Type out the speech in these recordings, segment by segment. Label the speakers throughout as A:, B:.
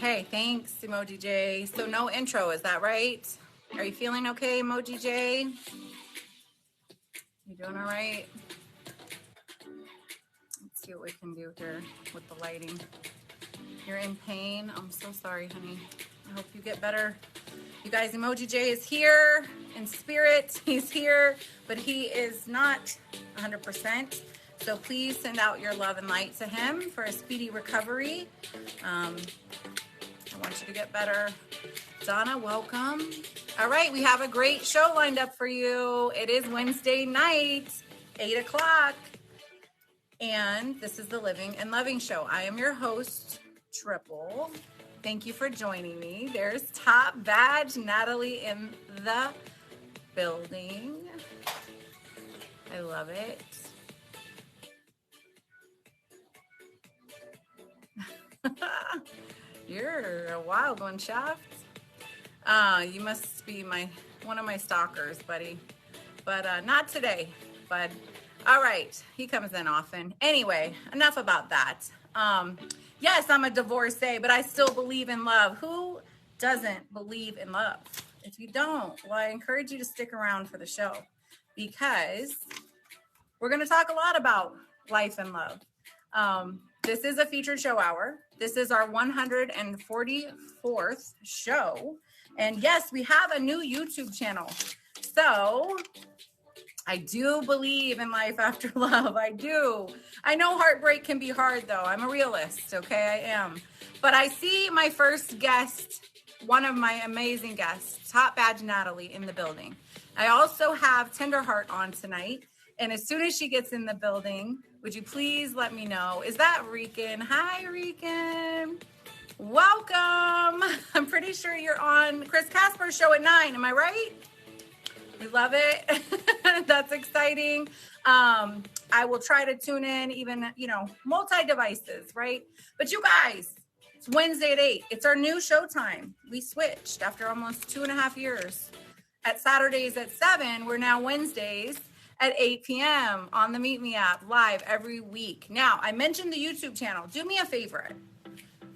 A: Okay, thanks, Emoji J. So no intro, is that right? Are you feeling okay, Emoji J? You doing all right? Let's see what we can do here with the lighting. You're in pain. I'm so sorry, honey. I hope you get better. You guys, Emoji J is here in spirit. He's here, but he is not 100%. So please send out your love and light to him for a speedy recovery. I want you to get better. Donna, welcome. All right, we have a great show lined up for you. It is Wednesday night, 8 o'clock. And this is the Living and Loving Show. I am your host, Triple. Thank you for joining me. There's Top Badge Natalie in the building. I love it. You're a wild one, Shaft. You must be one of my stalkers, buddy. But not today, bud. All right, he comes in often. Anyway, enough about that. Yes, I'm a divorcee, but I still believe in love. Who doesn't believe in love? If you don't, well, I encourage you to stick around for the show because we're going to talk a lot about life and love. This is a featured show hour. This is our 144th show. And yes, we have a new YouTube channel. So I do believe in life after love. I do. I know heartbreak can be hard, though. I'm a realist, okay? I am. But I see my first guest, one of my amazing guests, Top Badge Natalie, in the building. I also have Tenderheart on tonight. And as soon as she gets in the building, would you please let me know? Is that Rican? Hi, Rican. Welcome. I'm pretty sure you're on Chris Casper's show at 9. Am I right? We love it. That's exciting. I will try to tune in even, multi-devices, right? But you guys, it's Wednesday at 8. It's our new showtime. We switched after almost 2.5 years. At Saturdays at 7, we're now Wednesdays at 8 p.m. on the Meet Me app, live every week. Now, I mentioned the YouTube channel. Do me a favorite.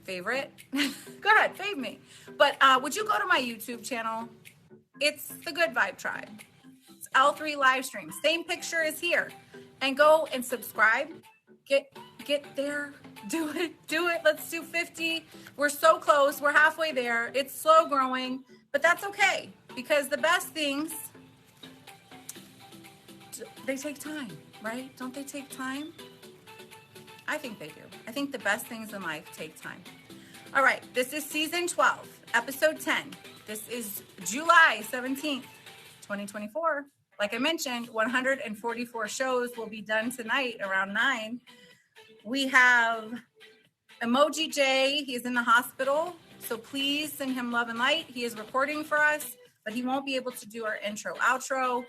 A: Favorite? Go ahead, fave me. But would you go to my YouTube channel? It's the Good Vibe Tribe. It's L3 live stream. Same picture as here. And go and subscribe. Get there. Do it. Let's do 50. We're so close. We're halfway there. It's slow growing, but that's okay because the best things, they take time, right? Don't they take time? I think they do. I think the best things in life take time. All right, this is season 12, episode 10. This is July 17th, 2024. Like I mentioned, 144 shows will be done tonight around 9. We have Emoji J. He's in the hospital, so please send him love and light. He is recording for us, but he won't be able to do our intro, outro.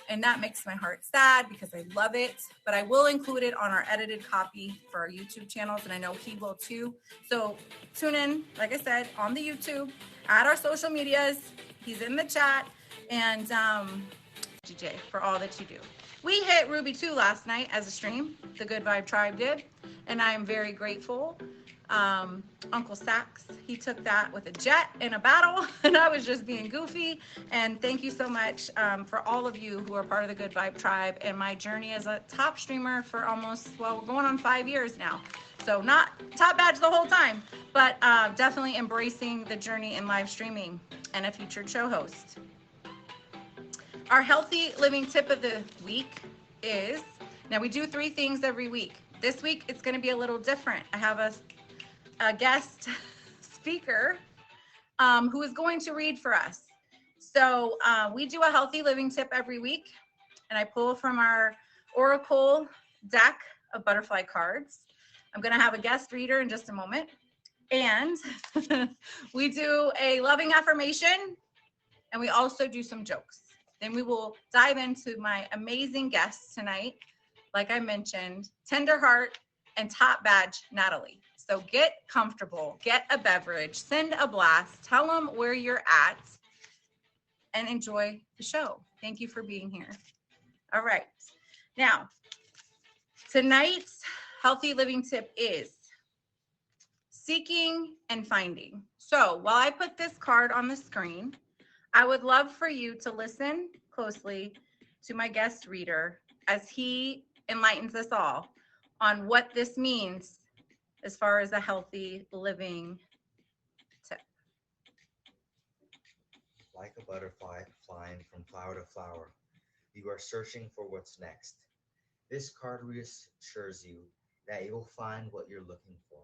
A: And that makes my heart sad because I love it. But I will include it on our edited copy for our YouTube channels, and I know he will too. So tune in, like I said, on the YouTube, at our social medias. He's in the chat. And GJ, for all that you do. We hit Ruby 2 last night as a stream. The Good Vibe Tribe did. And I am very grateful. Uncle Sax, he took that with a jet in a battle, and I was just being goofy. And thank you so much for all of you who are part of the Good Vibe Tribe and my journey as a top streamer for we're going on 5 years now. So not top badge the whole time, but definitely embracing the journey in live streaming and a featured show host. Our healthy living tip of the week is, now we do 3 things every week. This week, it's going to be a little different. I have a guest speaker who is going to read for us. So we do a healthy living tip every week, and I pull from our Oracle deck of butterfly cards. I'm going to have a guest reader in just a moment. And we do a loving affirmation, and we also do some jokes. Then we will dive into my amazing guests tonight, like I mentioned, Tenderheart and Top Badge Natalie. So get comfortable, get a beverage, send a blast, tell them where you're at, and enjoy the show. Thank you for being here. All right. Now, tonight's healthy living tip is seeking and finding. So while I put this card on the screen, I would love for you to listen closely to my guest reader as he enlightens us all on what this means as far as a healthy living tip.
B: Like a butterfly flying from flower to flower, you are searching for what's next. This card reassures you that you will find what you're looking for.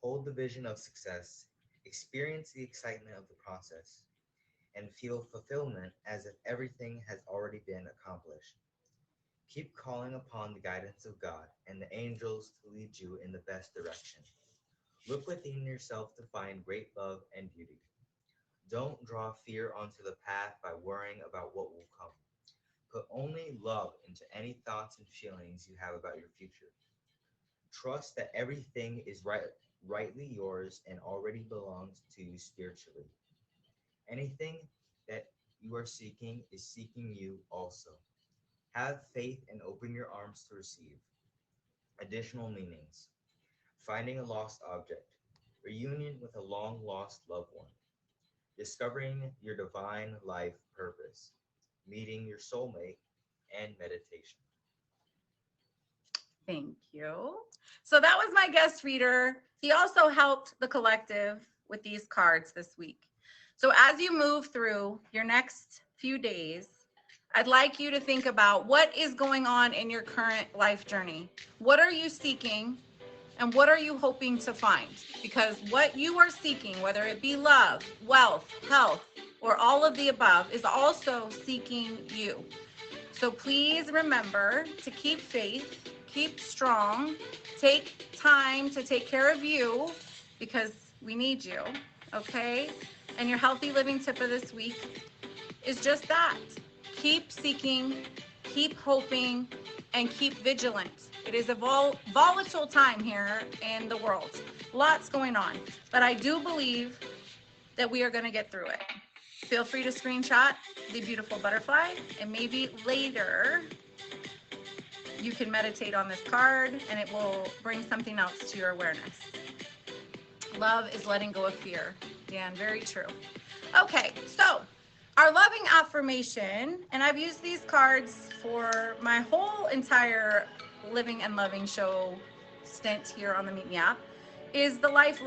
B: Hold the vision of success, experience the excitement of the process, and feel fulfillment as if everything has already been accomplished. Keep calling upon the guidance of God and the angels to lead you in the best direction. Look within yourself to find great love and beauty. Don't draw fear onto the path by worrying about what will come. Put only love into any thoughts and feelings you have about your future. Trust that everything is rightly yours and already belongs to you spiritually. Anything that you are seeking is seeking you also. Have faith and open your arms to receive. Additional meanings: finding a lost object, reunion with a long lost loved one, discovering your divine life purpose, meeting your soulmate, and meditation.
A: Thank you. So that was my guest reader. He also helped the collective with these cards this week. So as you move through your next few days, I'd like you to think about what is going on in your current life journey. What are you seeking and what are you hoping to find? Because what you are seeking, whether it be love, wealth, health, or all of the above, is also seeking you. So please remember to keep faith, keep strong, take time to take care of you because we need you, okay? And your healthy living tip of this week is just that. Keep seeking, keep hoping, and keep vigilant. It is a volatile time here in the world. Lots going on, but I do believe that we are going to get through it. Feel free to screenshot the beautiful butterfly, and maybe later you can meditate on this card and it will bring something else to your awareness. Love is letting go of fear. Dan, very true. Okay, so our loving affirmation, and I've used these cards for my whole entire Living and Loving show stint here on the Meet Me app, is the loves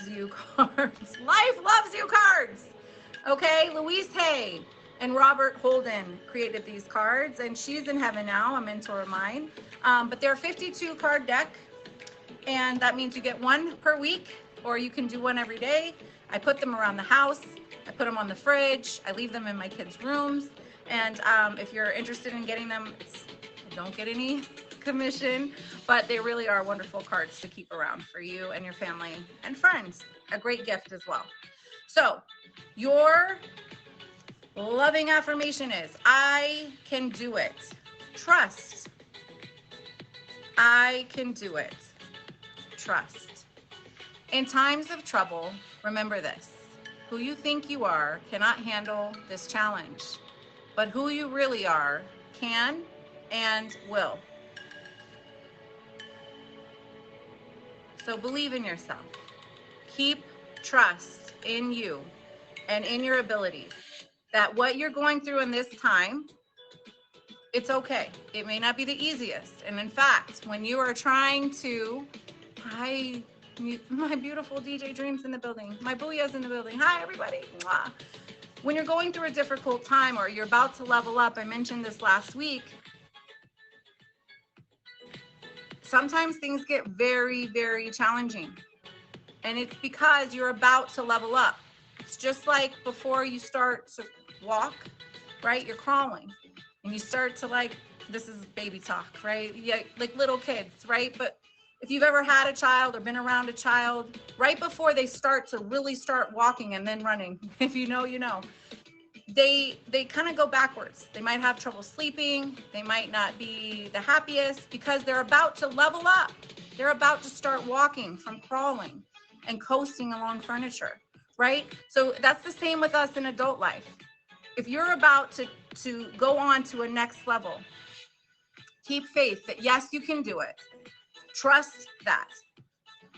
A: you cards. Life loves you cards. Okay, Louise Hay and Robert Holden created these cards, and she's in heaven now, a mentor of mine. But they're a 52 card deck, and that means you get one per week, or you can do one every day. I put them around the house. I put them on the fridge. I leave them in my kids' rooms. And if you're interested in getting them, I don't get any commission, but they really are wonderful cards to keep around for you and your family and friends. A great gift as well. So your loving affirmation is, I can do it. Trust. I can do it. Trust. In times of trouble, remember this. Who you think you are cannot handle this challenge, but who you really are can and will. So believe in yourself. Keep trust in you and in your abilities, that what you're going through in this time, it's okay. It may not be the easiest. And in fact, when you are trying to, hi, my beautiful DJ Dreams in the building, my Booyah's in the building. Hi, everybody. Mwah. When you're going through a difficult time or you're about to level up, I mentioned this last week, sometimes things get very, very challenging. And it's because you're about to level up. It's just like before you start to walk, right? You're crawling and you start to, like, this is baby talk, right? Yeah, like little kids, right? But if you've ever had a child or been around a child, right before they start to really start walking and then running, if you know, you know, they kind of go backwards. They might have trouble sleeping. They might not be the happiest because they're about to level up. They're about to start walking from crawling and coasting along furniture, right? So that's the same with us in adult life. If you're about to go on to a next level, keep faith that yes, you can do it. Trust that.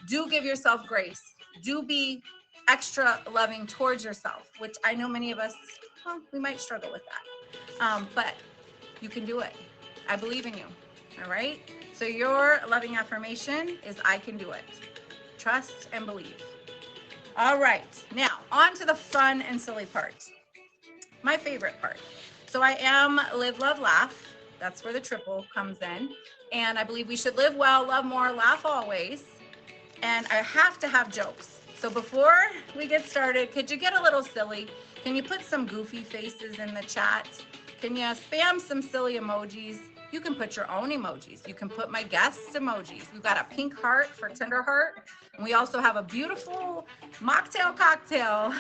A: Do give yourself grace. Do be extra loving towards yourself, which I know many of us, well, we might struggle with that. But you can do it. I believe in you. All right. So your loving affirmation is I can do it. Trust and believe. All right. Now on to the fun and silly part. My favorite part. So I am live, love, laugh. That's where the triple comes in. And I believe we should live well, love more, laugh always. And I have to have jokes. So before we get started, could you get a little silly? Can you put some goofy faces in the chat? Can you spam some silly emojis? You can put your own emojis. You can put my guests' emojis. We've got a pink heart for Tender Heart. And we also have a beautiful mocktail cocktail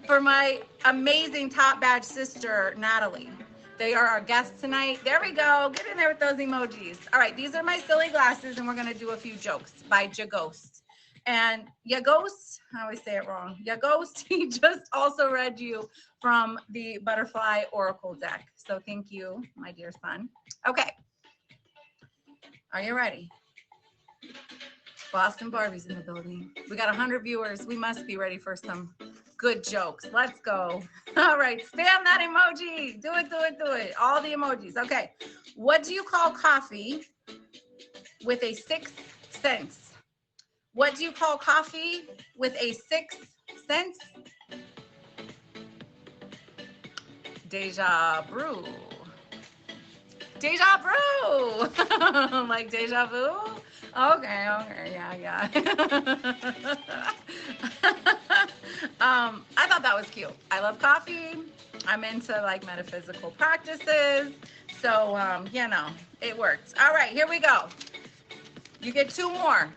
A: for my amazing top badge sister, Natalie. They are our guests tonight. There we go. Get in there with those emojis. All right, these are my silly glasses, and we're going to do a few jokes by Jaghost. And Jaghost, I always say it wrong. Jaghost, he just also read you from the Butterfly Oracle deck. So thank you, my dear son. Okay. Are you ready? Boston Barbie's in the building. We got 100 viewers. We must be ready for some good jokes. Let's go. All right, spam that emoji. Do it, do it, do it. All the emojis. Okay. What do you call coffee with a sixth sense? What do you call coffee with a sixth sense? Deja brew. Deja brew. Like deja vu? Okay, yeah. I thought that was cute. I love coffee. I'm into like metaphysical practices. So, it works. All right, here we go. You get two more.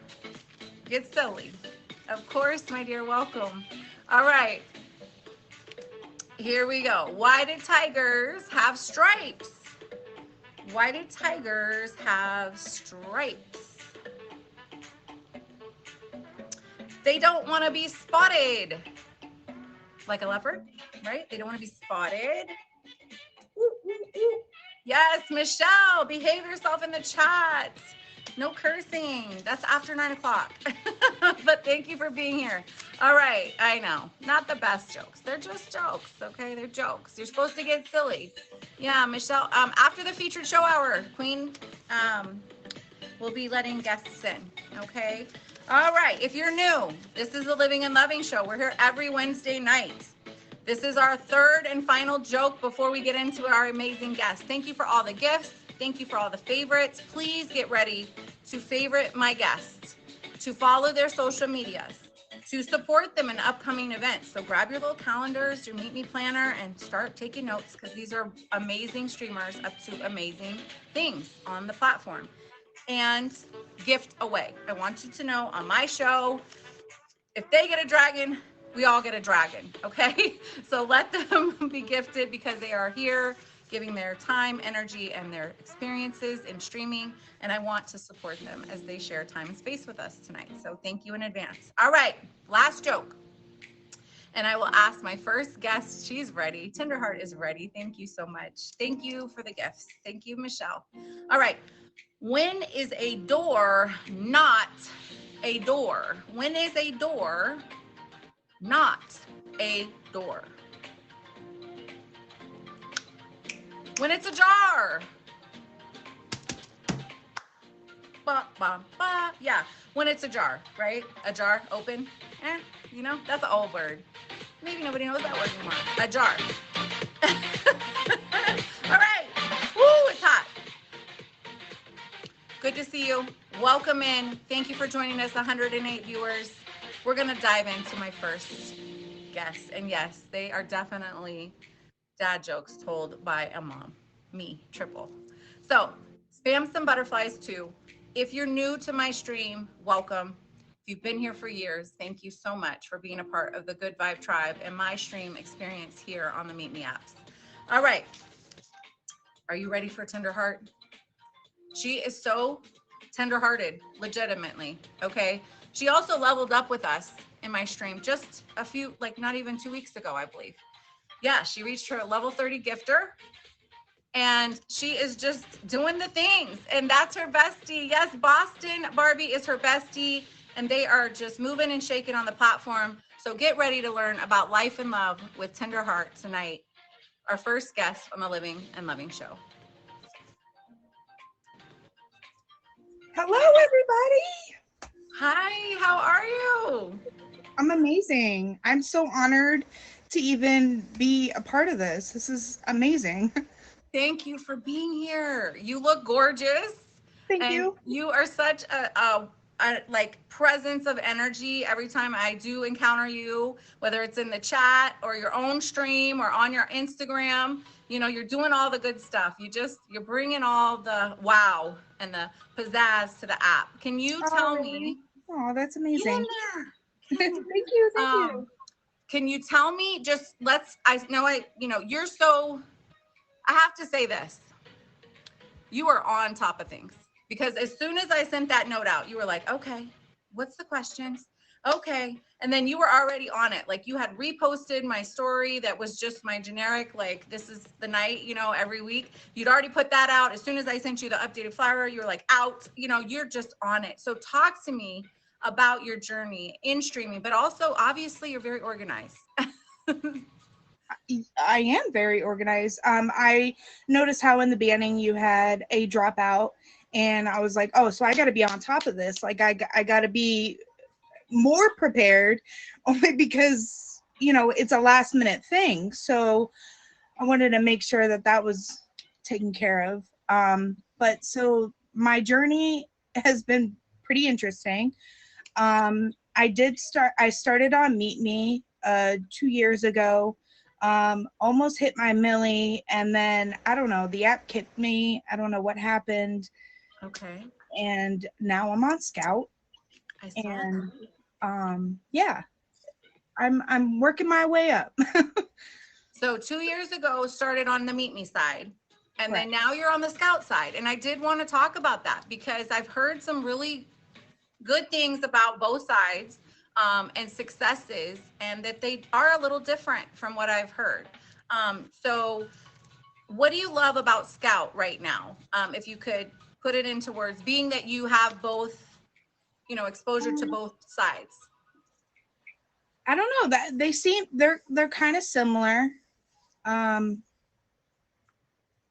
A: Get silly. Of course, my dear, welcome. All right. Here we go. Why did tigers have stripes? Why did tigers have stripes? They don't want to be spotted. Like a leopard, right? They don't want to be spotted. Ooh, ooh, ooh. Yes, Michelle, behave yourself in the chat. No cursing. That's after 9 o'clock. But thank you for being here. All right. I know. Not the best jokes. They're just jokes. Okay. They're jokes. You're supposed to get silly. Yeah, Michelle. After the featured show hour, Queen, we'll be letting guests in. Okay. All right. If you're new, this is the Living and Loving Show. We're here every Wednesday night. This is our third and final joke before we get into our amazing guests. Thank you for all the gifts. Thank you for all the favorites. Please get ready to favorite my guests, to follow their social medias, to support them in upcoming events. So grab your little calendars, your Meet Me planner, and start taking notes because these are amazing streamers up to amazing things on the platform. And gift away. I want you to know on my show, if they get a dragon, we all get a dragon, okay? So let them be gifted because they are here giving their time, energy, and their experiences in streaming. And I want to support them as they share time and space with us tonight. So thank you in advance. All right, last joke. And I will ask my first guest, she's ready. Tenderheart is ready. Thank you so much. Thank you for the gifts. Thank you, Michelle. All right, when is a door not a door? When is a door not a door? When it's a jar. Ba, ba, ba. Yeah, when it's a jar, right? A jar, open. That's an old word. Maybe nobody knows that word anymore. A jar. All right. Woo, it's hot. Good to see you. Welcome in. Thank you for joining us, 108 viewers. We're going to dive into my first guest. And yes, they are definitely dad jokes told by a mom, me, triple. So spam some butterflies too. If you're new to my stream, welcome. If you've been here for years, thank you so much for being a part of the Good Vibe Tribe and my stream experience here on the Meet Me apps. All right. Are you ready for Tenderheart? She is so tenderhearted, legitimately, okay? She also leveled up with us in my stream just a few, not even 2 weeks ago, I believe. Yeah, she reached her level 30 gifter and she is just doing the things, and that's her bestie. Yes, Boston Barbie is her bestie, and they are just moving and shaking on the platform. So get ready to learn about life and love with Tender Heart tonight, our first guest on the Living and Loving Show.
C: Hello, everybody.
A: Hi, how are you?
C: I'm amazing. I'm so honored to even be a part of this. This is amazing.
A: Thank you for being here. You look gorgeous.
C: Thank
A: And
C: you.
A: you are such a like presence of energy every time I do encounter you, whether it's in the chat or your own stream or on your Instagram. You know, you're doing all the good stuff. You're bringing all the wow and the pizzazz to the app. Can you tell me?
C: Oh, that's
A: Get in
C: amazing.
A: there.
C: Thank you. Thank you.
A: Can you tell me just you're so, I have to say this. You are on top of things because as soon as I sent that note out, you were like, okay, what's the questions? Okay. And then you were already on it. Like you had reposted my story that was just my generic, like this is the night, every week. You'd already put that out. As soon as I sent you the updated flyer, you were like out, you're just on it. So talk to me about your journey in streaming, but also obviously you're very organized.
C: I am very organized. I noticed how in the beginning you had a dropout, and I was like, oh, so I got to be on top of this. Like I got to be more prepared, only because it's a last minute thing. So I wanted to make sure that was taken care of. But so my journey has been pretty interesting. I started on Meet Me 2 years ago. Almost hit my milli, and then I don't know, the app kicked me. I don't know what happened.
A: Okay.
C: And now I'm on Scout.
A: I saw
C: And
A: that.
C: yeah, I'm working my way up.
A: So 2 years ago, started on the Meet Me side, and
C: Right.
A: then now you're on the Scout side. And I did want to talk about that because I've heard some really good things about both sides and successes, and that they are a little different from what I've heard. So what do you love about Scout right now? If you could put it into words, being that you have both, exposure to both sides.
C: I don't know, that they're kind of similar.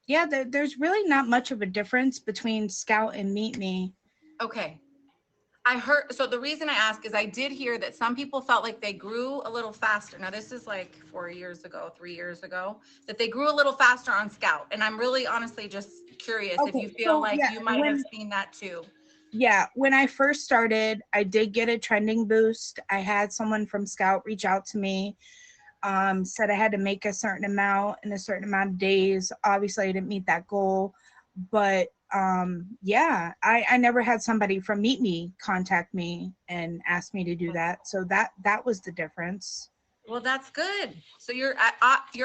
C: Yeah, there's really not much of a difference between Scout and Meet Me.
A: Okay. I heard, so the reason I ask is I did hear that some people felt like they grew a little faster. Now this is like 4 years ago, 3 years ago, that they grew a little faster on Scout. And I'm really honestly just curious if you feel like you might have seen that too.
C: Yeah, when I first started, I did get a trending boost. I had someone from Scout reach out to me, said I had to make a certain amount in a certain amount of days. Obviously, I didn't meet that goal, but yeah, I never had somebody from Meet Me contact me and ask me to do that. So that was the difference.
A: Well, that's good. So you're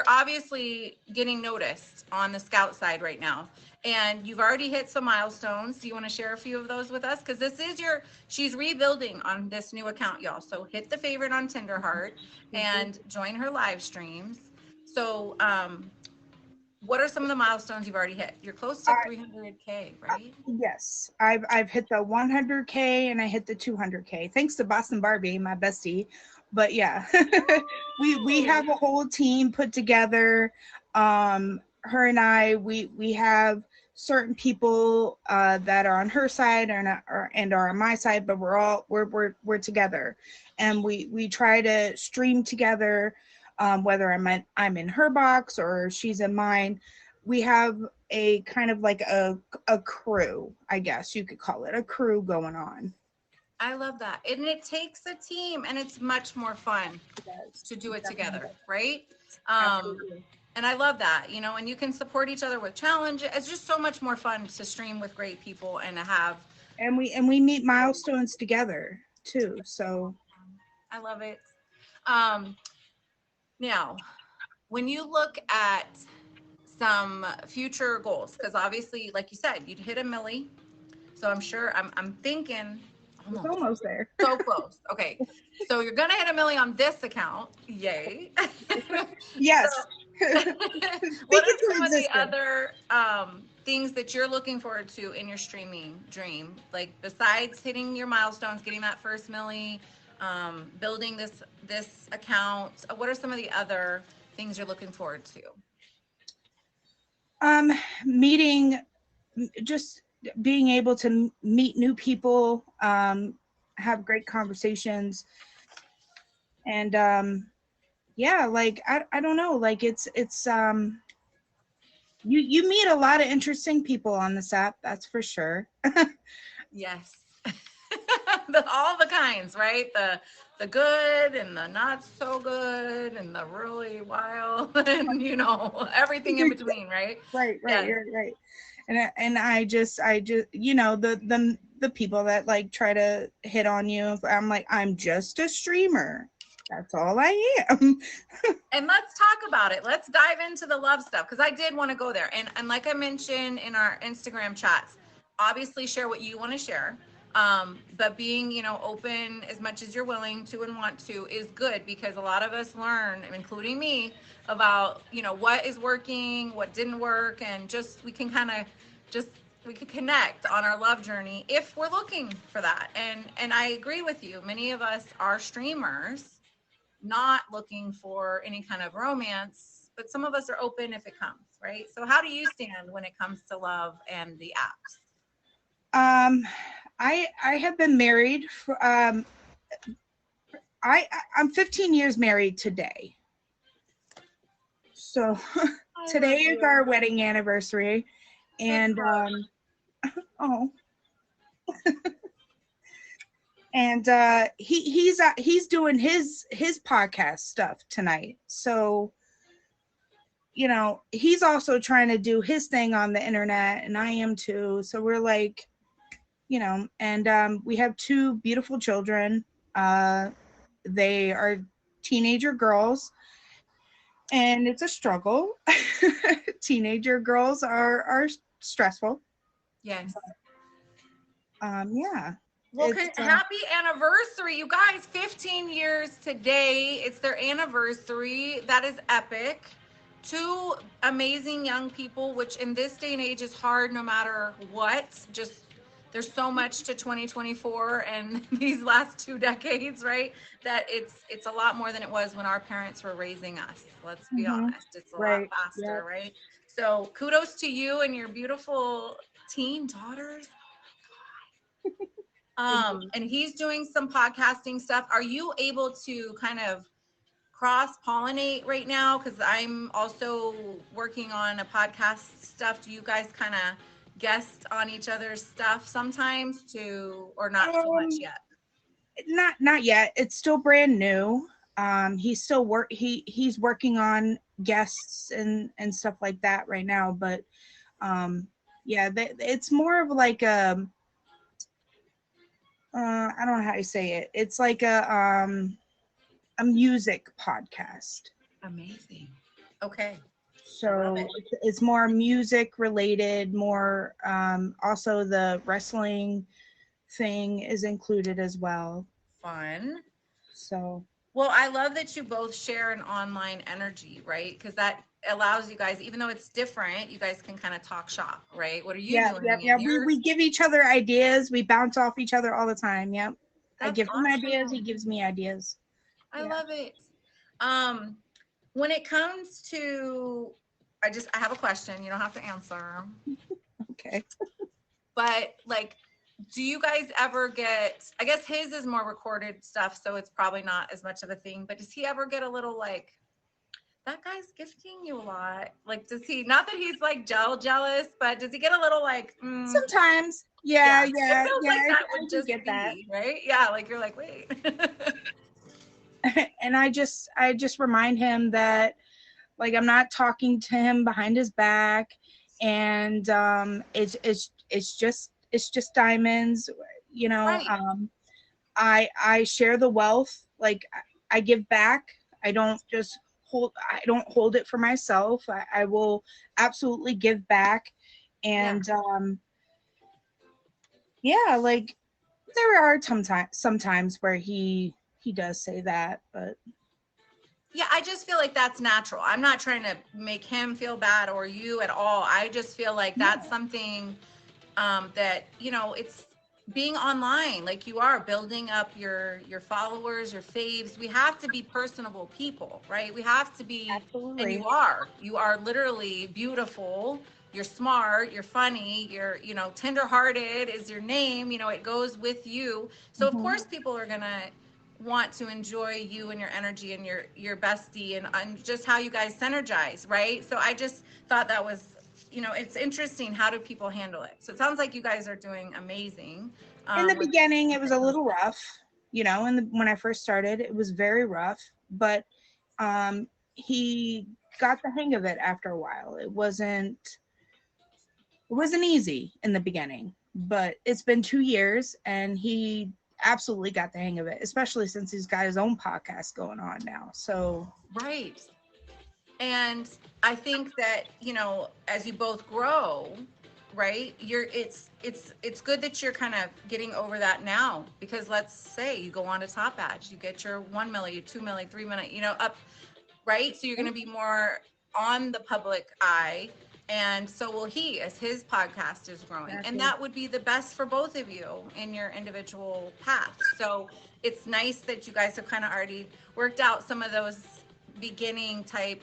A: obviously getting noticed on the Scout side right now, and you've already hit some milestones. Do you want to share a few of those with us? Because this is she's rebuilding on this new account, y'all. So hit the favorite on Tenderheart and join her live streams. So what are some of the milestones you've already hit? You're close to 300K, right?
C: Yes, I've hit the 100K and I hit the 200K. Thanks to Boston Barbie, my bestie. But yeah, we have a whole team put together. Her and I, we have certain people that are on her side and are on my side, but we're together, and we try to stream together. Whether I'm in her box or she's in mine, we have a kind of like a crew, I guess you could call it a crew going on.
A: I love that. And it takes a team, and it's much more fun to do it together, right? And I love that, and you can support each other with challenges. It's just so much more fun to stream with great people and to have.
C: And we meet milestones together too. So
A: I love it. Now, when you look at some future goals, because obviously, like you said, you'd hit a milli. So I'm sure I'm thinking
C: almost there.
A: So close. Okay. So you're going to hit a milli on this account. Yay.
C: Yes.
A: What are some of the other things that you're looking forward to in your streaming dream? Like besides hitting your milestones, getting that first milli, building this account? What are some of the other things you're looking forward to?
C: Meeting, just being able to meet new people, have great conversations, and yeah, like I don't know, like it's you meet a lot of interesting people on this app, that's for sure.
A: Yes. All the kinds, right? The good and the not so good and the really wild and everything in between, right?
C: Right,
A: Yes.
C: right. And I just the people that like try to hit on you, I'm like, I'm just a streamer. That's all I am.
A: And let's talk about it. Let's dive into the love stuff because I did want to go there. And like I mentioned in our Instagram chats, obviously share what you want to share. But being, open as much as you're willing to and want to is good because a lot of us learn, including me, about, what is working, what didn't work, and just we can kind of just we could connect on our love journey if we're looking for that. And I agree with you. Many of us are streamers not looking for any kind of romance, but some of us are open if it comes, right? So how do you stand when it comes to love and the apps?
C: I have been married for I'm 15 years married today. So today is our wedding anniversary, and oh. And he's doing his podcast stuff tonight, so he's also trying to do his thing on the internet, and I am too. So we're like, and we have two beautiful children. They are teenager girls, and it's a struggle. Teenager girls are stressful.
A: Yes.
C: Yeah.
A: Well, happy anniversary, you guys. 15 years today. It's their anniversary. That is epic. Two amazing young people, which in this day and age is hard no matter what. Just there's so much to 2024 and these last 2 decades, right? That it's a lot more than it was when our parents were raising us. Let's be honest. It's a lot faster, right? So kudos to you and your beautiful teen daughters. And he's doing some podcasting stuff. Are you able to kind of cross-pollinate right now? Because I'm also working on a podcast stuff. Do you guys kind of guest on each other's stuff sometimes too, or not so much yet?
C: Not yet. It's still brand new. He's still he's working on guests and stuff like that right now. But yeah, it's more of like I don't know how to say it. It's like a music podcast.
A: Amazing. Okay.
C: So it's more music related, more also the wrestling thing is included as well.
A: Fun.
C: So
A: well, I love that you both share an online energy, right? Because that allows you guys, even though it's different, you guys can kind of talk shop, right? What are you doing?
C: Yeah. We give each other ideas. We bounce off each other all the time. Yep. I give him ideas. He gives me ideas.
A: I love it. When it comes to, I have a question. You don't have to answer.
C: Okay.
A: But like, do you guys ever get, I guess his is more recorded stuff, so it's probably not as much of a thing, but does he ever get a little like, that guy's gifting you a lot? Like, does he, not that he's like jealous, but does he get a little like,
C: sometimes. Yeah.
A: It feels like that would just get that, right? Yeah, like you're like, wait.
C: And I just remind him that like I'm not talking to him behind his back, and it's just diamonds, Right. I share the wealth. Like I give back. I don't hold it for myself. I will absolutely give back. And like there are sometimes where he does say that, but
A: yeah, I just feel like that's natural. I'm not trying to make him feel bad or you at all. I just feel like that's something that, it's being online like you are, building up your followers, your faves. We have to be personable people, right? We have to be, and
C: Absolutely.
A: you are literally beautiful, you're smart, you're funny, you're, you know, tenderhearted is your name, you know, it goes with you. So of
C: Mhm.
A: course people are gonna want to enjoy you and your energy and your bestie and just how you guys synergize, right? So I just thought that was, you know, it's interesting. How do people handle it? So it sounds like you guys are doing amazing.
C: In the
A: With
C: beginning, it was a little rough, you know, and when I first started, it was very rough, but he got the hang of it after a while. It wasn't easy in the beginning, but it's been 2 years and he absolutely got the hang of it, especially since he's got his own podcast going on now. So
A: right. And I think that, you know, as you both grow, right, it's good that you're kind of getting over that now, because let's say you go on to Top Badge, you get your 1 million, 2 million, 3 million, you know, up, right? So you're going to be more on the public eye, and so will he as his podcast is growing. And
C: exactly.
A: that would be the best for both of you in your individual path. So it's nice that you guys have kind of already worked out some of those beginning type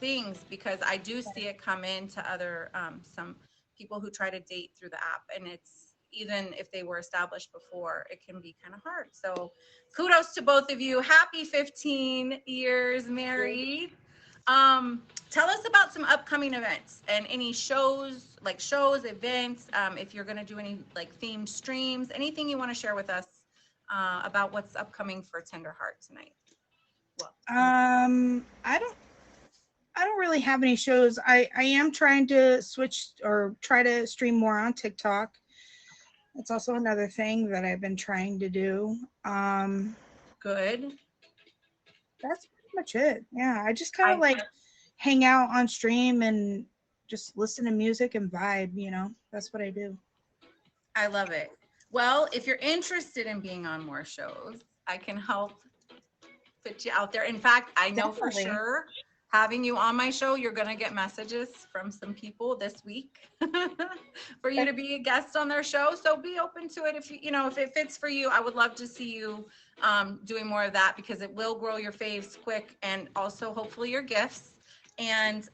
A: things, because I do see it come into other some people who try to date through the app, and it's, even if they were established before, it can be kind of hard. So kudos to both of you. Happy 15 years married. Tell us about some upcoming events and any shows, like shows, events, if you're going to do any like themed streams, anything you want to share with us about what's upcoming for Tender Heart tonight. Well,
C: I don't really have any shows. I am trying to switch or try to stream more on TikTok. That's also another thing that I've been trying to do.
A: good.
C: That's pretty much it. Yeah, I just kind of
A: I
C: like hang out on stream and just listen to music and vibe, you know. That's what I do.
A: I love it. Well, if you're interested in being on more shows, I can help put you out there. In fact, I know for
C: Definitely.
A: sure having you on my show, you're going to get messages from some people this week for you to be a guest on their show. So be open to it. If you know, if it fits for you, I would love to see you doing more of that, because it will grow your faves quick, and also hopefully your gifts. And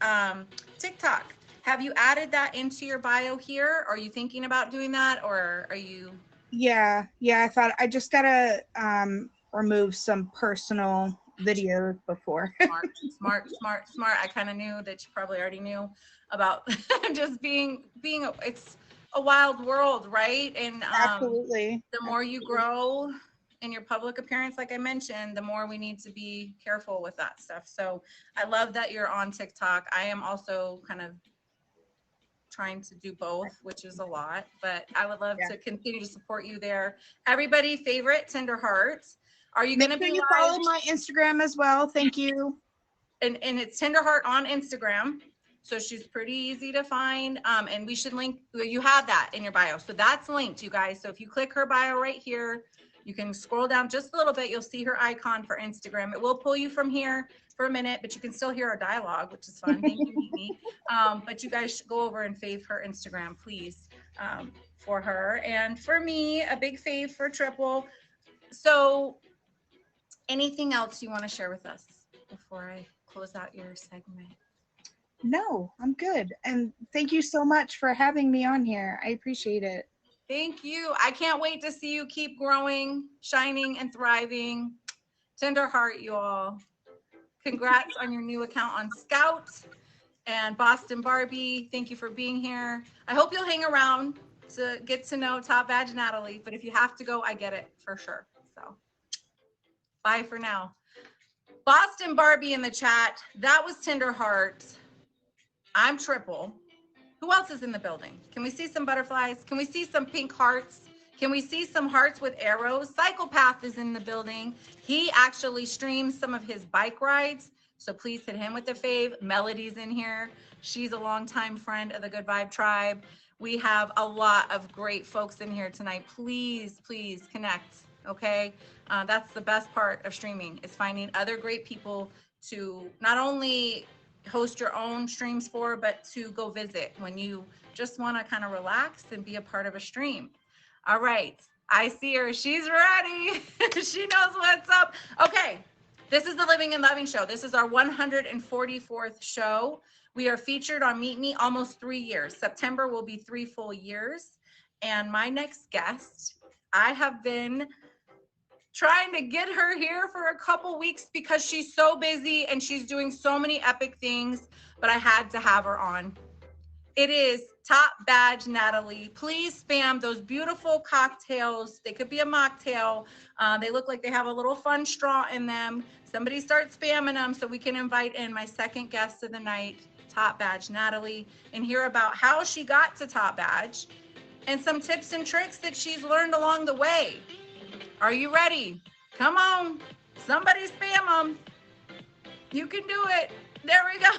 A: TikTok, have you added that into your bio here? Are you thinking about doing that, or are you?
C: Yeah, I thought I just gotta remove some personal videos before.
A: Smart, smart, smart, smart. I kind of knew that you probably already knew about just being it's a wild world, right? And
C: Absolutely.
A: the more you grow in your public appearance, like I mentioned, the more we need to be careful with that stuff. So I love that you're on TikTok. I am also kind of trying to do both, which is a lot, but I would love
C: Yeah.
A: to continue to support you there. Everybody favorite Tender Heart. Are you
C: Make
A: going to
C: sure
A: be
C: you
A: live?
C: follow my Instagram as well. Thank you.
A: And it's Tender Heart on Instagram. So she's pretty easy to find. And we should link, you have that in your bio. So that's linked, you guys. So if you click her bio right here, you can scroll down just a little bit. You'll see her icon for Instagram. It will pull you from here for a minute, but you can still hear our dialogue, which is fun. Thank you, Mimi. But you guys should go over and fave her Instagram, please, for her. And for me, a big fave for Triple. So anything else you want to share with us before I close out your segment?
C: No, I'm good. And thank you so much for having me on here. I appreciate it.
A: Thank you. I can't wait to see you keep growing, shining, and thriving. Tender Heart, you all. Congrats on your new account on Scout. And Boston Barbie, thank you for being here. I hope you'll hang around to get to know Top Badge Natalie, but if you have to go, I get it for sure. So bye for now. Boston Barbie in the chat. That was Tender Heart. I'm Triple. Who else is in the building? Can we see some butterflies? Can we see some pink hearts? Can we see some hearts with arrows? Psychopath is in the building. He actually streams some of his bike rides, so please hit him with the fave. Melody's in here. She's a longtime friend of the Good Vibe Tribe. We have a lot of great folks in here tonight. Please, please connect, okay? That's the best part of streaming, is finding other great people to not only host your own streams for, but to go visit when you just want to kind of relax and be a part of a stream. All right. I see her. She's ready. She knows what's up. Okay. This is the Living and Loving Show. This is our 144th show. We are featured on Meet Me almost 3 years. September will be 3 full years. And my next guest, I have been trying to get her here for a couple weeks because she's so busy and she's doing so many epic things, but I had to have her on. It is Top Badge Natalie. Please spam those beautiful cocktails. They could be a mocktail. They look like they have a little fun straw in them. Somebody start spamming them so we can invite in my second guest of the night, Top Badge Natalie, and hear about how she got to Top Badge and some tips and tricks that she's learned along the way. Are you ready? Come on. Somebody spam them. You can do it. There we go.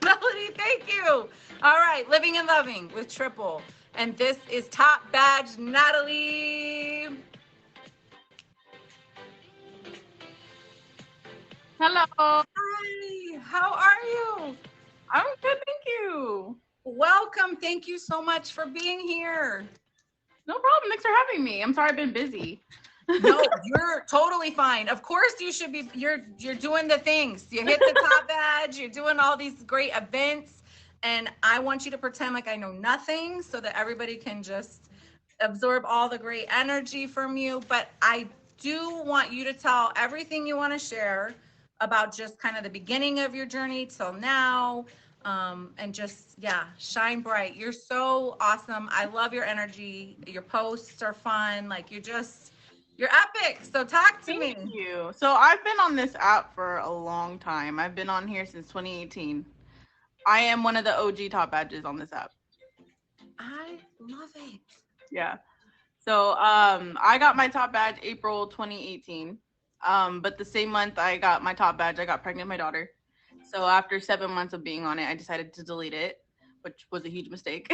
A: Melody, thank you. All right, Living and Loving with Triple. And this is Top Badge Natalie.
D: Hello.
A: Hi, how are you?
D: I'm good, thank you.
A: Welcome. Thank you so much for being here.
D: No problem. Thanks for having me. I'm sorry I've been busy.
A: No, you're totally fine. Of course you should be. You're doing the things. You hit the Top Badge. You're doing all these great events. And I want you to pretend like I know nothing so that everybody can just absorb all the great energy from you. But I do want you to tell everything you want to share about just kind of the beginning of your journey till now. And just, yeah, shine bright. You're so awesome. I love your energy. Your posts are fun. Like you're epic. So talk to me.
D: Thank you. So I've been on this app for a long time. I've been on here since 2018. I am one of the OG Top Badges on this app.
A: I love it.
D: Yeah. So I got my Top Badge April 2018. But the same month I got my Top Badge, I got pregnant with my daughter. So after 7 months of being on it, I decided to delete it, which was a huge mistake.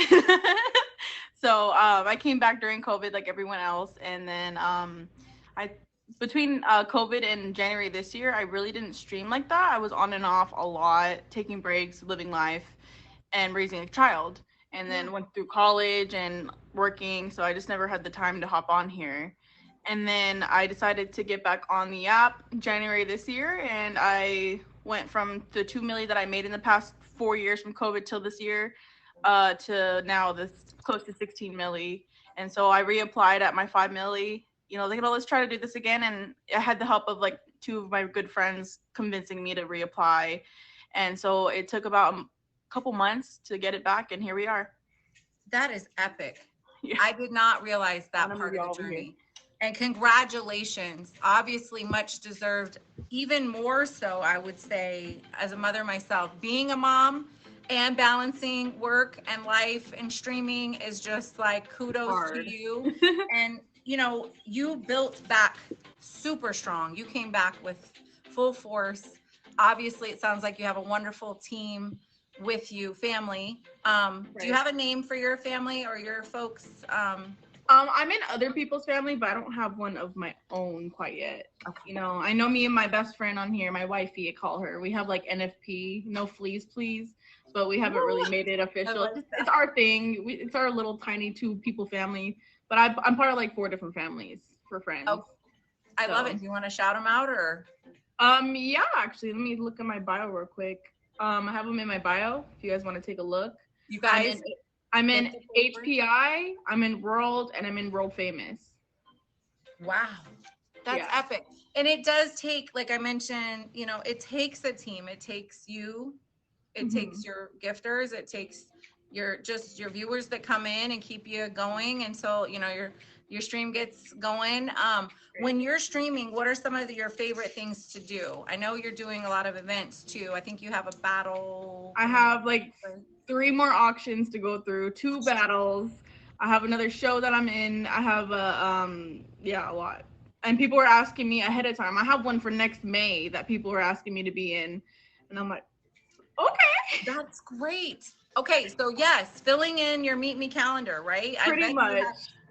D: So I came back during COVID like everyone else. And then between COVID and January this year, I really didn't stream like that. I was on and off a lot, taking breaks, living life, and raising a child. And then went through college and working. So I just never had the time to hop on here. And then I decided to get back on the app January this year. And I went from the 2 milli that I made in the past 4 years from COVID till this year to now this close to 16 milli. And so I reapplied at my 5 milli. You know, like, let's try to do this again. And I had the help of like 2 of my good friends convincing me to reapply. And so it took about a couple months to get it back. And here we are.
A: That is epic.
D: Yeah.
A: I did not realize that part of the journey. And congratulations. Obviously much deserved, even more so, I would say, as a mother myself. Being a mom and balancing work and life and streaming is just like kudos to you. And you know, you built back super strong. You came back with full force. Obviously, it sounds like you have a wonderful team with you, family. Do you have a name for your family or your folks?
D: I'm in other people's family, but I don't have one of my own quite yet. Okay. You know, I know me and my best friend on here, my wifey, I call her. We have like NFP, no fleas, please. But we haven't really made it official. It's our thing. It's our little tiny 2-people family. But I'm part of like 4 different families for friends.
A: Oh, I love it. Do you want to shout them out or?
D: Yeah, actually, let me look at my bio real quick. I have them in my bio if you guys want to take a look.
A: You guys.
D: I'm in HPI, I'm in World, and I'm in World Famous.
A: Wow. That's epic. And it does take, like I mentioned, you know, it takes a team. It takes you. It takes your gifters. It takes your viewers that come in and keep you going. And so, you know, your stream gets going. When you're streaming, what are some of your favorite things to do? I know you're doing a lot of events too. I think you have a battle.
D: I have like 3 more auctions to go through, 2 battles. I have another show that I'm in. I have a lot. And people were asking me ahead of time. I have one for next May that people were asking me to be in. And I'm like, okay.
A: That's great. Okay, so yes, filling in your Meet Me calendar, right?
D: Pretty much.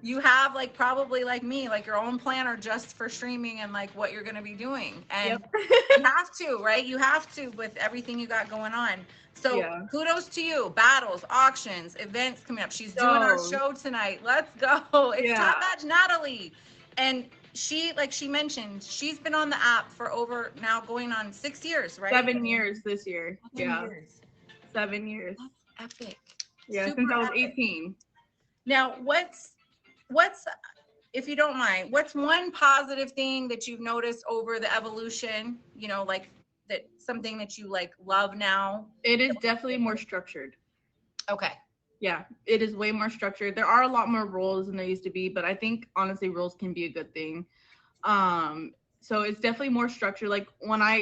A: you have like probably like me, like your own planner just for streaming and like what you're going to be doing. And you have to, right? You have to with everything you got going on. So
D: Yeah.
A: kudos to you. Battles, auctions, events coming up. She's doing our show tonight. Let's go. It's Top Badge Natalie. And she, like she mentioned, she's been on the app for over now going on 6 years, right?
D: 7 years this year.
A: 7 years.
D: 7 years.
A: That's epic.
D: Yeah,
A: Super
D: since I was
A: epic.
D: 18.
A: Now, what's, if you don't mind, what's one positive thing that you've noticed over the evolution, you know, like that something that you like love now?
D: It is definitely more structured.
A: Okay.
D: Yeah, it is way more structured. There are a lot more roles than there used to be, but I think honestly roles can be a good thing. So it's definitely more structured. Like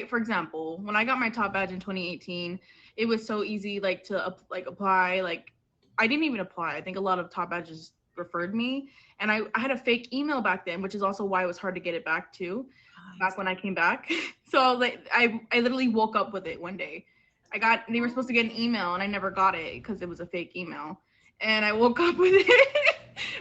D: for example, when I got my top badge in 2018, it was so easy like to apply. Like I didn't even apply. I think a lot of top badges referred me, and I had a fake email back then, which is also why it was hard to get it back too, back when I came back. So like I literally woke up with it one day. They were supposed to get an email and I never got it because it was a fake email, and I woke up with it.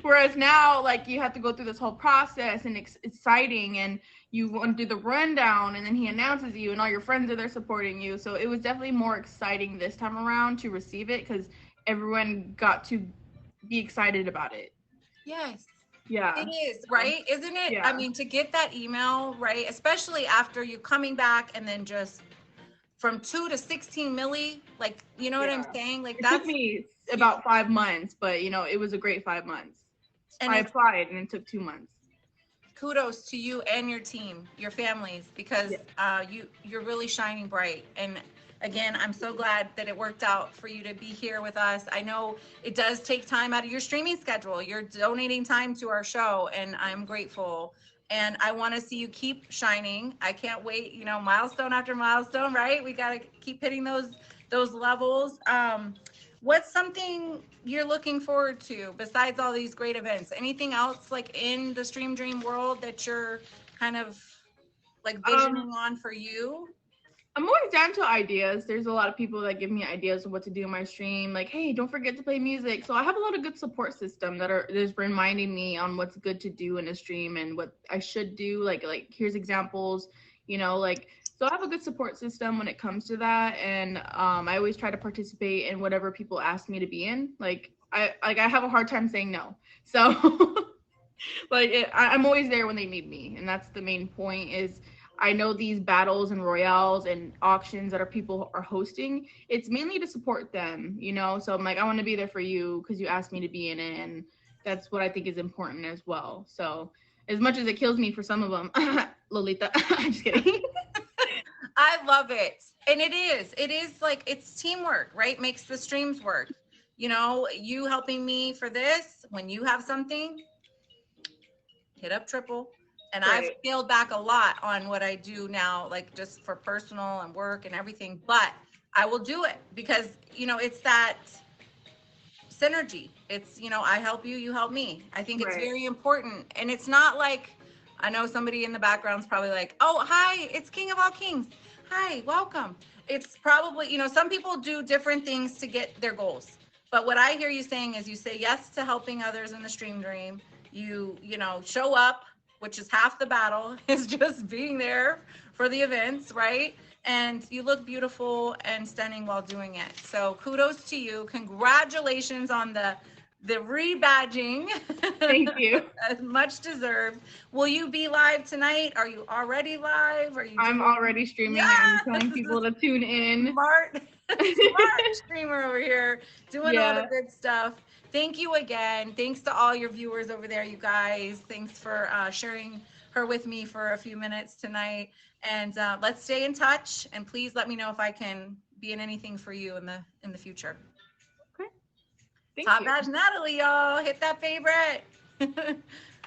D: Whereas now, like, you have to go through this whole process, and it's exciting, and you want to do the rundown, and then he announces you, and all your friends are there supporting you. So it was definitely more exciting this time around to receive it because everyone got to be excited about it.
A: Yes.
D: Yeah.
A: It is, right? Isn't it?
D: Yeah.
A: I mean, to get that email, right? Especially after you coming back and then just from 2 to 16 milli, like, you know what I'm saying? Like,
D: it took me about 5 months, but you know, it was a great 5 months. And I applied and it took 2 months.
A: Kudos to you and your team, your families, because you're really shining bright. And again, I'm so glad that it worked out for you to be here with us. I know it does take time out of your streaming schedule. You're donating time to our show, and I'm grateful. And I want to see you keep shining. I can't wait, you know, milestone after milestone, right? We got to keep hitting those levels. What's something you're looking forward to besides all these great events? Anything else like in the Stream Dream world that you're kind of like visioning on for you?
D: I'm always down to ideas. There's a lot of people that give me ideas of what to do in my stream. Like, hey, don't forget to play music. So I have a lot of good support system that are just reminding me on what's good to do in a stream and what I should do. Like here's examples, you know, like, so I have a good support system when it comes to that. And I always try to participate in whatever people ask me to be in. Like I have a hard time saying no. So like I'm always there when they need me. And that's the main point is, I know these battles and royales and auctions that people are hosting, it's mainly to support them, you know? So I'm like, I want to be there for you because you asked me to be in it. And that's what I think is important as well. So as much as it kills me for some of them, Lolita, I'm just kidding.
A: I love it. And it is like, it's teamwork, right? Makes the streams work. You know, you helping me for this, when you have something, hit up Triple. And I've scaled back a lot on what I do now, like just for personal and work and everything, but I will do it because, you know, it's that synergy. It's, you know, I help you, you help me. I think it's very important. And it's not like, I know somebody in the background's probably like, oh, hi, it's King of All Kings. Hi, welcome. It's probably, you know, some people do different things to get their goals. But what I hear you saying is you say yes to helping others in the Stream Dream. You know, show up, which is half the battle, is just being there for the events, right? And you look beautiful and stunning while doing it. So kudos to you. Congratulations on the rebadging.
D: Thank you.
A: Much deserved. Will you be live tonight? Are you already live?
D: I'm already streaming. I'm telling people to tune in.
A: Smart streamer over here doing all the good stuff. Thank you again. Thanks to all your viewers over there, you guys. Thanks for sharing her with me for a few minutes tonight. And let's stay in touch. And please let me know if I can be in anything for you in the future.
D: Okay.
A: Top Badge Natalie, y'all. Hit that favorite.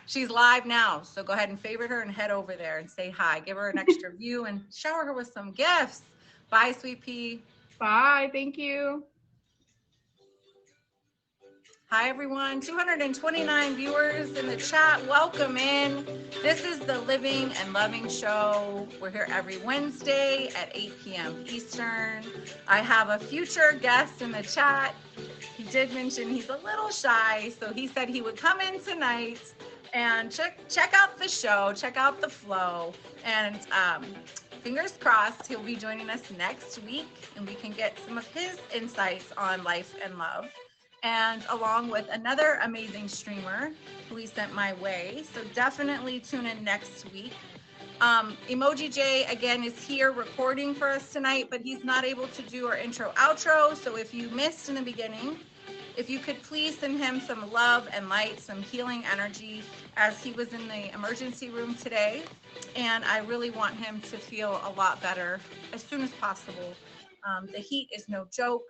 A: She's live now. So go ahead and favorite her and head over there and say hi. Give her an extra view and shower her with some gifts. Bye, Sweet Pea.
D: Bye. Thank you.
A: Hi, everyone. 229 viewers in the chat. Welcome in. This is the Living and Loving Show. We're here every Wednesday at 8 p.m. Eastern. I have a future guest in the chat. he did mention he's a little shy, so he said he would come in tonight and check out the show, check out the flow, and fingers crossed he'll be joining us next week and we can get some of his insights on life and love, and along with another amazing streamer who he sent my way. So definitely tune in next week. Emoji J again is here recording for us tonight, but he's not able to do our intro outro. So if you missed in the beginning, if you could please send him some love and light, some healing energy, as he was in the emergency room today. And I really want him to feel a lot better as soon as possible. The heat is no joke,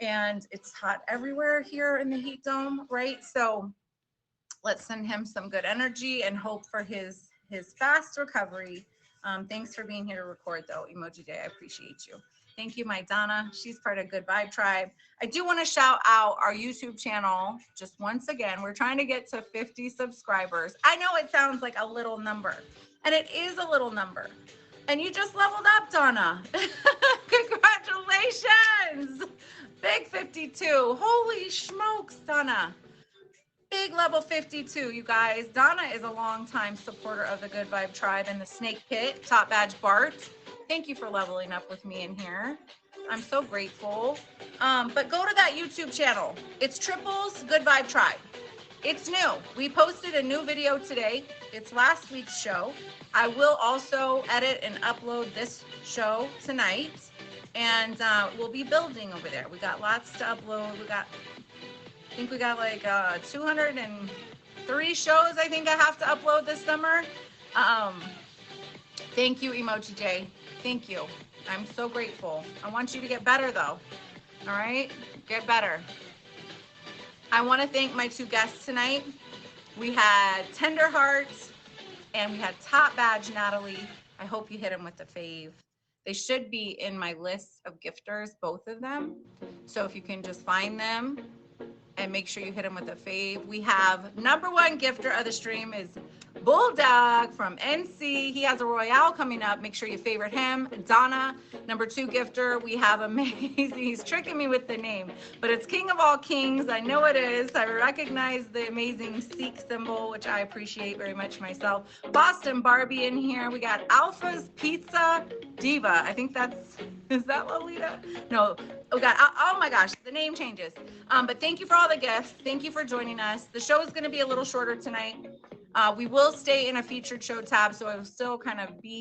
A: and it's hot everywhere here in the heat dome, right? So let's send him some good energy and hope for his fast recovery. Thanks for being here to record though, Emoji Day. I appreciate you. Thank you, my Donna. She's part of Good Vibe Tribe. I do want to shout out our YouTube channel just once again. We're trying to get to 50 subscribers. I know it sounds like a little number, and it is a little number. And you just leveled up, Donna. Congratulations. Big 52. Holy smokes, Donna. Big level 52, you guys. Donna is a longtime supporter of the Good Vibe Tribe and the Snake Pit. Top badge Bart. Thank you for leveling up with me in here. I'm so grateful. But go to that YouTube channel. It's Triples Good Vibe Tribe. It's new. We posted a new video today. It's last week's show. I will also edit and upload this show tonight. And we'll be building over there. We got lots to upload. I think we got like 203 shows I think I have to upload this summer. Thank you, Emoji J. Thank you. I'm so grateful. I want you to get better though. All right? Get better. I want to thank my two guests tonight. We had Tender Hearts and we had Top Badge Natalie. I hope you hit them with the fave. They should be in my list of gifters, both of them. So if you can just find them and make sure you hit them with a fave. We have #1 gifter of the stream is Bulldog from NC. He has a Royale coming up. Make sure you favorite him. Donna, #2 gifter. We have amazing. He's tricking me with the name, but it's King of All Kings. I know it is. I recognize the amazing Sikh symbol, which I appreciate very much myself. Boston Barbie in here. We got Alpha's Pizza Diva. I think is that Lolita? No. Oh God. Oh my gosh. The name changes. But thank you for all the gifts. Thank you for joining us. The show is going to be a little shorter tonight. We will stay in a featured show tab, so I will still kind of be